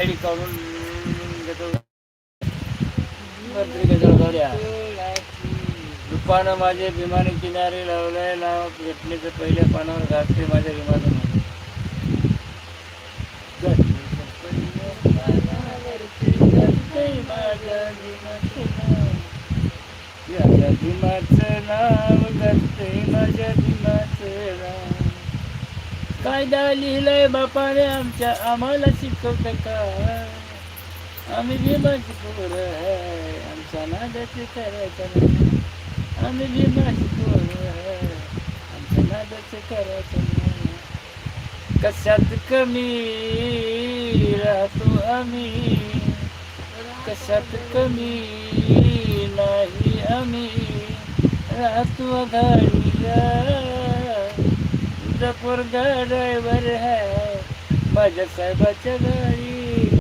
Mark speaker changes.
Speaker 1: ID काढून घेतो. गजळगावल्या रूपानं माझे विमानी किनारे लावलंय नाव घटनेचं पहिल्या पानावर घातले माझ्या विमानानं. माझ्या भीमाचं नाव घातलंय माझ्या भीमाचं नाव. कायदा लिहिलंय बापाने आमच्या आम्हाला शिकवत का. आम्ही भीमाची पोर आहे आमच्या नादाचे करायचं नाही. आम्ही भीमाची पोर आहे आमच्या नादाचे करायचं नाही. कशात कमी राहतो आम्ही कशात कमी नाही आम्ही राहतो गाडीला. तुझा पोरगा ड्रायव्हर आहे माझ्या साहेबाच्या गाडी.